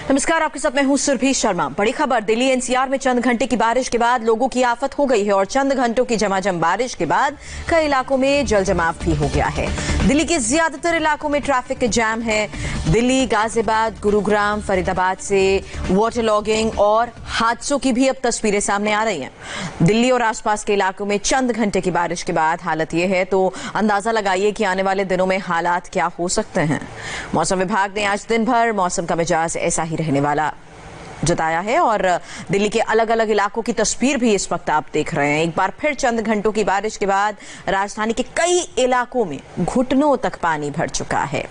नमस्कार, आपके साथ मैं हूं सुरभि शर्मा। बड़ी खबर, दिल्ली एनसीआर में चंद घंटे की बारिश के बाद लोगों की आफत हो गई है और चंद घंटों की झमाझम बारिश के बाद कई इलाकों में जल जमाव भी हो गया है। दिल्ली के ज्यादातर इलाकों में ट्रैफिक जैम है। दिल्ली, गाजियाबाद, गुरुग्राम, फरीदाबाद से वाटर लॉगिंग और हादसों की भी अब तस्वीरें सामने आ रही हैं। दिल्ली और आसपास के इलाकों में चंद घंटे की बारिश के बाद हालत यह है, तो अंदाजा लगाइए कि आने वाले दिनों में हालात क्या हो सकते हैं। मौसम विभाग ने आज दिन भर मौसम का मिजाज ऐसा ही रहने वाला जताया है और दिल्ली के अलग अलग इलाकों की तस्वीर भी इस वक्त आप देख रहे हैं। एक बार फिर चंद घंटों की बारिश के बाद राजधानी के कई इलाकों में घुटनों तक पानी भर चुका है।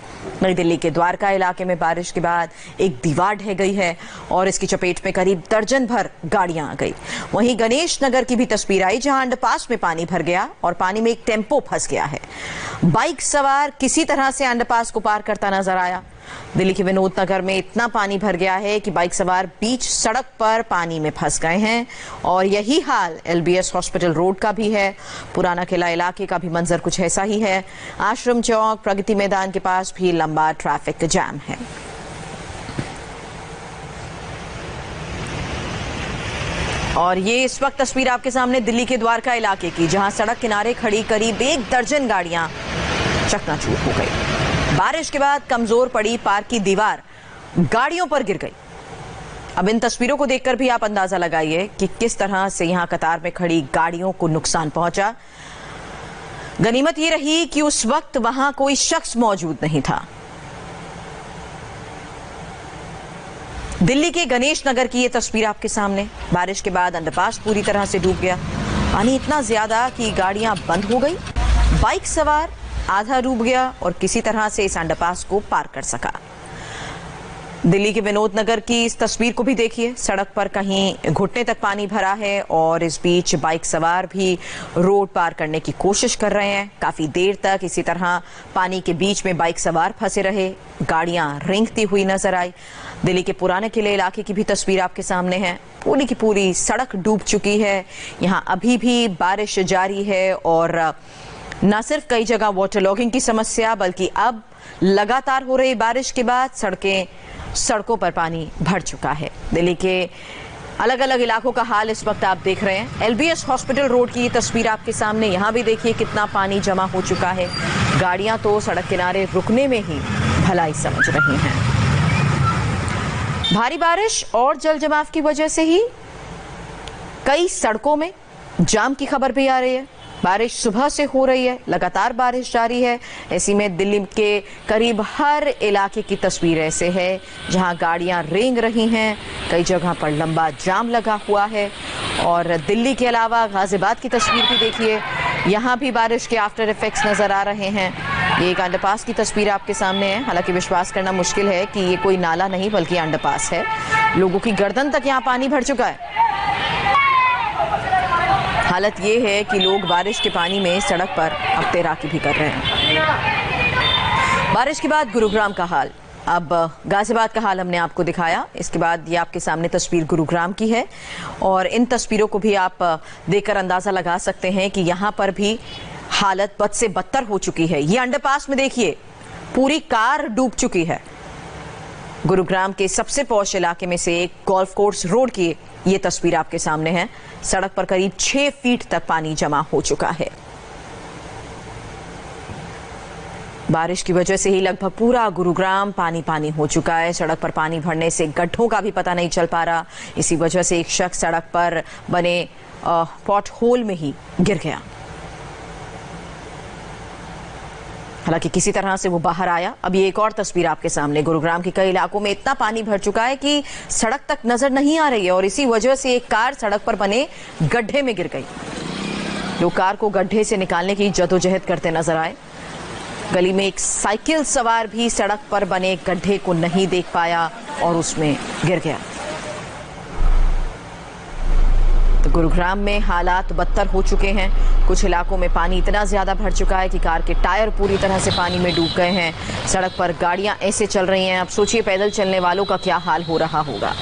नई दिल्ली के द्वारका इलाके में बारिश के बाद एक दीवार ढह गई है और इसकी चपेट में करीब दर्जन भर गाड़ियां आ गई। वहीं गणेश नगर की भी तस्वीर आई, जहां अंडरपास में पानी भर गया और पानी में एक टेम्पो फंस गया है। बाइक सवार किसी तरह से अंडरपास को पार करता नजर आया। दिल्ली के विनोद नगर में इतना पानी भर गया है कि बाइक सवार बीच सड़क पर पानी में फंस गए हैं और यही हाल एलबीएस हॉस्पिटल रोड का भी है। पुराना किला इलाके का भी मंजर कुछ ऐसा ही है। आश्रम चौक, प्रगति मैदान के पास भी लंबा ट्रैफिक जैम है। और ये इस वक्त तस्वीर आपके सामने दिल्ली के द्वारका इलाके की, जहां सड़क किनारे खड़ी करीब एक दर्जन गाड़ियां चकनाचूर हो गई। बारिश के बाद कमजोर पड़ी पार्क की दीवार गाड़ियों पर गिर गई। अब इन तस्वीरों को देखकर भी आप अंदाजा लगाइए कि किस तरह से यहां कतार में खड़ी गाड़ियों को नुकसान पहुंचा। गनीमत ये रही कि उस वक्त वहां कोई शख्स मौजूद नहीं था। दिल्ली के गणेश नगर की ये तस्वीर आपके सामने। बारिश के बाद अंडरपास पूरी तरह से डूब गया। पानी इतना ज्यादा कि गाड़ियां बंद हो गई। बाइक सवार आधा डूब गया और किसी तरह से इस अंडरपास को पार कर सका। दिल्ली के विनोद नगर की इस तस्वीर को भी देखिए। सड़क पर कहीं घुटने तक पानी भरा है और इस बीच बाइक सवार भी रोड पार करने की कोशिश कर रहे हैं। काफी देर तक इसी तरह पानी के बीच में बाइक सवार फंसे रहे, गाड़ियां रेंगती हुई नजर आई। दिल्ली के पुराने किले इलाके की भी तस्वीर आपके सामने है। पूरी की पूरी सड़क डूब चुकी है। यहां अभी भी बारिश जारी है और न सिर्फ कई जगह वाटर लॉगिंग की समस्या, बल्कि अब लगातार हो रही बारिश के बाद सड़कों पर पानी भर चुका है। दिल्ली के अलग अलग इलाकों का हाल इस वक्त आप देख रहे हैं। एलबीएस हॉस्पिटल रोड की ये तस्वीर आपके सामने। यहां भी देखिए कितना पानी जमा हो चुका है। गाड़ियां तो सड़क किनारे रुकने में ही भलाई समझ रही हैं। भारी बारिश और जल जमाव की वजह से ही कई सड़कों में जाम की खबर भी आ रही है। बारिश सुबह से हो रही है, लगातार बारिश जारी है। ऐसी में दिल्ली के करीब हर इलाके की तस्वीर ऐसे है जहां गाड़ियां रेंग रही हैं। कई जगह पर लंबा जाम लगा हुआ है। और दिल्ली के अलावा गाजियाबाद की तस्वीर भी देखिए। यहां भी बारिश के आफ्टर इफेक्ट्स नजर आ रहे हैं। ये एक अंडरपास की तस्वीर आपके सामने है। हालांकि विश्वास करना मुश्किल है कि ये कोई नाला नहीं बल्कि अंडरपास है। लोगों की गर्दन तक यहाँ पानी भर चुका है। हालत ये है कि लोग बारिश के पानी में सड़क पर अब तैराकी भी कर रहे हैं। बारिश के बाद गुरुग्राम का हाल। अब गाजियाबाद का हाल हमने आपको दिखाया। इसके बाद ये आपके सामने तस्वीर गुरुग्राम की है और इन तस्वीरों को भी आप देखकर अंदाजा लगा सकते हैं कि यहाँ पर भी हालत बद से बदतर हो चुकी है। ये अंडरपास में देखिए पूरी कार डूब चुकी है। गुरुग्राम के सबसे पॉश इलाके में से एक गोल्फ कोर्स रोड की ये तस्वीर आपके सामने है। सड़क पर करीब 6 फीट तक पानी जमा हो चुका है। बारिश की वजह से ही लगभग पूरा गुरुग्राम पानी पानी हो चुका है। सड़क पर पानी भरने से गड्ढों का भी पता नहीं चल पा रहा। इसी वजह से एक शख्स सड़क पर बने पॉट होल में ही गिर गया। हालांकि किसी तरह से वो बाहर आया। अब ये एक और तस्वीर आपके सामने। गुरुग्राम के कई इलाकों में इतना पानी भर चुका है कि सड़क तक नजर नहीं आ रही है और इसी वजह से एक कार सड़क पर बने गड्ढे में गिर गई। लोग कार को गड्ढे से निकालने की जदोजहद करते नजर आए। गली में एक साइकिल सवार भी सड़क पर बने गड्ढे को नहीं देख पाया और उसमें गिर गया। तो गुरुग्राम में हालात बदतर हो चुके हैं। कुछ इलाकों में पानी इतना ज्यादा भर चुका है कि कार के टायर पूरी तरह से पानी में डूब गए हैं। सड़क पर गाड़ियां ऐसे चल रही हैं। अब सोचिए पैदल चलने वालों का क्या हाल हो रहा होगा।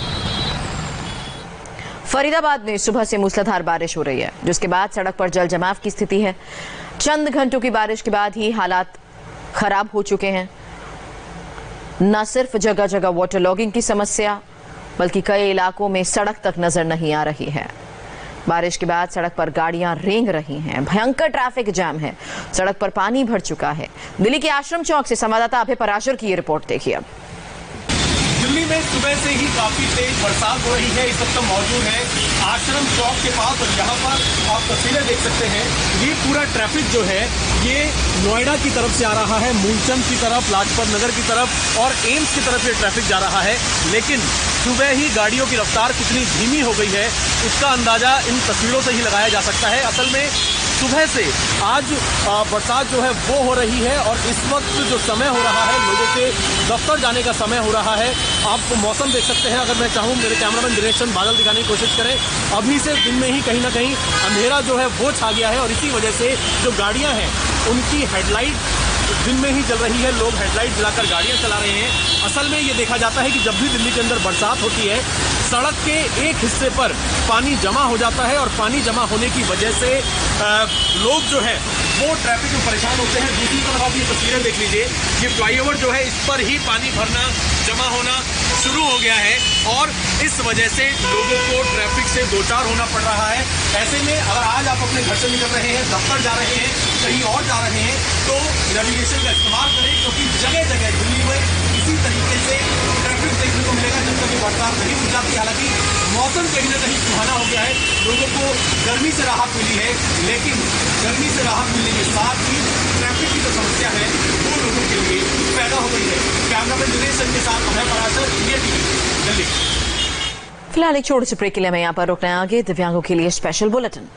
फरीदाबाद में सुबह से मूसलाधार बारिश हो रही है, जिसके बाद सड़क पर जल जमाव की स्थिति है। चंद घंटों की बारिश के बाद ही हालात खराब हो चुके हैं। न सिर्फ जगह जगह वाटर लॉगिंग की समस्या, बल्कि कई इलाकों में सड़क तक नजर नहीं आ रही है। बारिश के बाद सड़क पर गाड़ियां रेंग रही हैं, भयंकर ट्रैफिक जाम है, सड़क पर पानी भर चुका है। दिल्ली के आश्रम चौक से संवाददाता अभय पराशर की ये रिपोर्ट देखिए। दिल्ली में सुबह से ही काफी तेज बरसात हो रही है। इस वक्त हम मौजूद हैं आश्रम चौक के पास और यहाँ पर आप तस्वीरें देख सकते हैं। ये पूरा ट्रैफिक जो है ये नोएडा की तरफ से आ रहा है, मूलचंद की तरफ, लाजपत नगर की तरफ और एम्स की तरफ ये ट्रैफिक जा रहा है। लेकिन सुबह ही गाड़ियों की रफ्तार कितनी धीमी हो गई है उसका अंदाजा इन तस्वीरों से ही लगाया जा सकता है। असल में सुबह से आज बरसात जो है वो हो रही है और इस वक्त जो समय हो रहा है लोगों के दफ्तर जाने का समय हो रहा है। आप मौसम देख सकते हैं, अगर मैं चाहूँ मेरे कैमरामैन दिनेशन बादल दिखाने की कोशिश करें, अभी से दिन में ही कहीं ना कहीं अंधेरा जो है वो छा गया है और इसी वजह से जो गाड़ियाँ हैं उनकी हेडलाइट दिन में ही जल रही है। लोग हेडलाइट जलाकर गाड़ियां चला रहे हैं। असल में ये देखा जाता है कि जब भी दिल्ली के अंदर बरसात होती है सड़क के एक हिस्से पर पानी जमा हो जाता है और पानी जमा होने की वजह से लोग जो है वो ट्रैफिक में परेशान होते हैं। दूसरी तरफ आप ये तस्वीरें देख लीजिए, ये फ्लाईओवर जो है इस पर ही पानी भरना, जमा होना शुरू हो गया है और इस वजह से लोगों को ट्रैफिक से दो चार होना पड़ रहा है। ऐसे में अगर आज आप अपने घर से निकल रहे हैं, दफ्तर जा रहे हैं, कहीं और जा रहे हैं तो नेविगेशन का इस्तेमाल करें, क्योंकि जगह जगह दिल्ली में इसी तरीके से ट्रैफिक देखने को मिलेगा जब तक ये बरसात नहीं रुक जाती। हालांकि मौसम कहीं ना कहीं सुहाना हो गया है, लोगों को गर्मी से राहत मिली है, लेकिन गर्मी से राहत मिलने के साथ ही ट्रैफिक की जो समस्या है वो लोगों के लिए पैदा हो गई है। कैमरामैन दिनेशन के साथ अभय पराशर, इंडिया टीवी, दिल्ली। फिलहाल एक छोटे से ब्रेक के लिए मैं यहाँ पर रुकना है, आगे दिव्यांगों के लिए स्पेशल बुलेटिन।